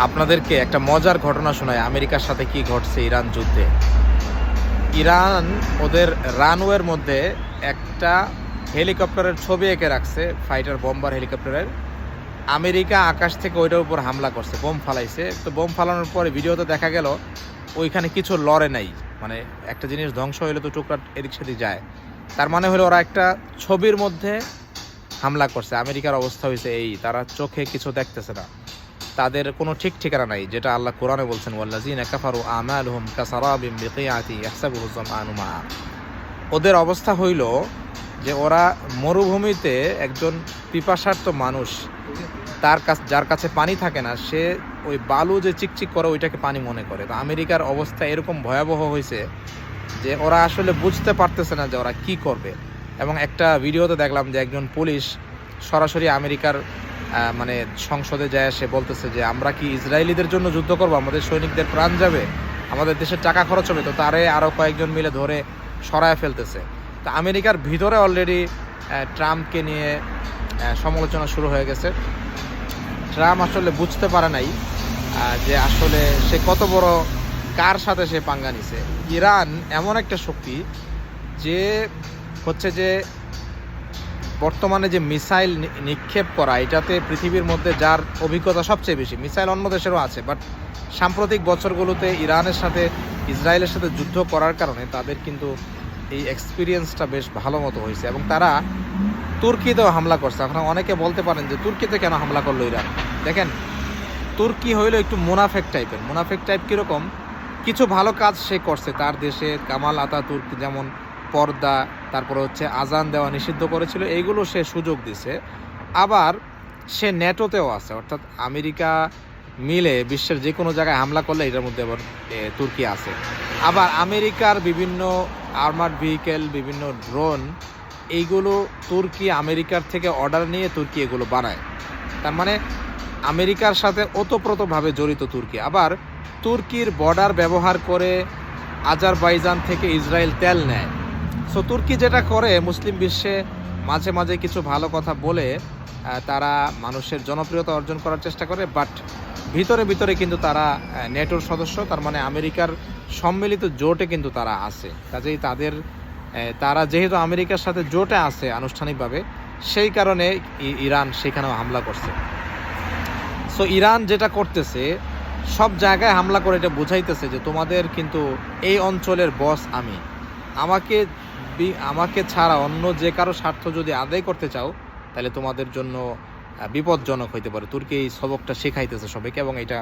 আপনাদেরকে একটা মজার ঘটনা শোনায় আমেরিকার সাথে কি ঘটছে ইরান যুদ্ধে। ইরান ওদের রানওয়ের মধ্যে একটা হেলিকপ্টারের ছবি এঁকে রাখছে, ফাইটার বম্বার হেলিকপ্টারের। আমেরিকা আকাশ থেকে ওইটার উপর হামলা করছে, বোম ফালাইছে। তো বোম ফালানোর পরে ভিডিওতে দেখা গেল ওইখানে কিছু লড়ে নাই, মানে একটা জিনিস ধ্বংস হইলে তো টুকরা এদিক সেদিক যায়। তার মানে হলো ওরা একটা ছবির মধ্যে হামলা করছে। আমেরিকার অবস্থা হয়েছে এই, তারা চোখে কিছু দেখতেছে না, তাদের কোনো ঠিক ঠিকানা নাই, যেটা আল্লাহ কোরআনে বলছেন ওয়াল্লাযিনা কাফারু আমালুহুম কাসারাবিম বিকিয়াতি ইয়াহসাবুহু যামআনু মা। ওদের অবস্থা হইল যে ওরা মরুভূমিতে একজন পিপাসার্ত মানুষ, যার কাছে পানি থাকে না, সে ওই বালু যে চিকচিক করে ওইটাকে পানি মনে করে। তো আমেরিকার অবস্থা এরকম ভয়াবহ হয়েছে যে ওরা আসলে বুঝতে পারতেছে না যে ওরা কি করবে। এবং একটা ভিডিওতে দেখলাম যে একজন পুলিশ সরাসরি আমেরিকার মানে সংসদে যায়, সে বলতেছে যে আমরা কি ইসরায়েলিদের জন্য যুদ্ধ করব, আমাদের সৈনিকদের প্রাণ যাবে, আমাদের দেশের টাকা খরচ হবে। তো তারে আরও কয়েকজন মিলে ধরে সরায় ফেলতেছে। তো আমেরিকার ভিতরে অলরেডি ট্রাম্পকে নিয়ে সমালোচনা শুরু হয়ে গেছে। ট্রাম্প আসলে বুঝতে পারে নাই যে আসলে সে কত বড়, কার সাথে সে পাঙ্গা নিছে। ইরান এমন একটা শক্তি যে হচ্ছে যে বর্তমানে যে মিসাইল নিক্ষেপ করা, এটাতে পৃথিবীর মধ্যে যার অভিজ্ঞতা সবচেয়ে বেশি। মিসাইল অন্য দেশেরও আছে, বাট সাম্প্রতিক বছরগুলোতে ইরানের সাথে ইসরায়েলের সাথে যুদ্ধ করার কারণে তাদের কিন্তু এই এক্সপিরিয়েন্সটা বেশ ভালো মতো হয়েছে। এবং তারা তুর্কিতেও হামলা করছে। এখন অনেকে বলতে পারেন যে তুর্কিতে কেন হামলা করলো ইরান। দেখেন, তুর্কি হইলো একটু মুনাফেক টাইপের। মুনাফেক টাইপ কীরকম? কিছু ভালো কাজ সে করছে তার দেশে। কামাল আতাতুর্ক যেমন পর্দা, তারপরে হচ্ছে আজান দেওয়া নিষিদ্ধ করেছিল, এইগুলো সে সুযোগ দিছে। আবার সে ন্যাটোতেও আছে, অর্থাৎ আমেরিকা মিলে বিশ্বের যে কোনো জায়গায় হামলা করলে এটার মধ্যে আবার তুর্কি আছে। আবার আমেরিকার বিভিন্ন আর্মার্ড ভেহিকেল, বিভিন্ন ড্রোন, এইগুলো তুর্কি আমেরিকার থেকে অর্ডার নিয়ে তুর্কি এগুলো বানায়। তার মানে আমেরিকার সাথে ওতপ্রোতভাবে জড়িত তুর্কি। আবার তুর্কির বর্ডার ব্যবহার করে আজারবাইজান থেকে ইসরায়েল তেল নেয়। সো তুর্কি যেটা করে, মুসলিম বিশ্বে মাঝে মাঝে কিছু ভালো কথা বলে তারা মানুষের জনপ্রিয়তা অর্জন করার চেষ্টা করে, বাট ভিতরে ভিতরে কিন্তু তারা নেটোর সদস্য। তার মানে আমেরিকার সম্মিলিত জোটে কিন্তু তারা আছে। কাজেই তারা যেহেতু আমেরিকার সাথে জোটে আছে আনুষ্ঠানিকভাবে, সেই কারণে ইরান সেখানেও হামলা করছে। সো ইরান যেটা করতেছে, সব জায়গায় হামলা করে এটা বুঝাইতেছে যে তোমাদের কিন্তু এই অঞ্চলের বস আমি। আমাকে ছাড়া অন্য যে কারো স্বার্থ যদি আদায় করতে চাও, তাহলে তোমাদের জন্য বিপজ্জনক হইতে পারে। তুর্কি এই সবকটা শেখাইতেছে সবাইকে, এবং এটা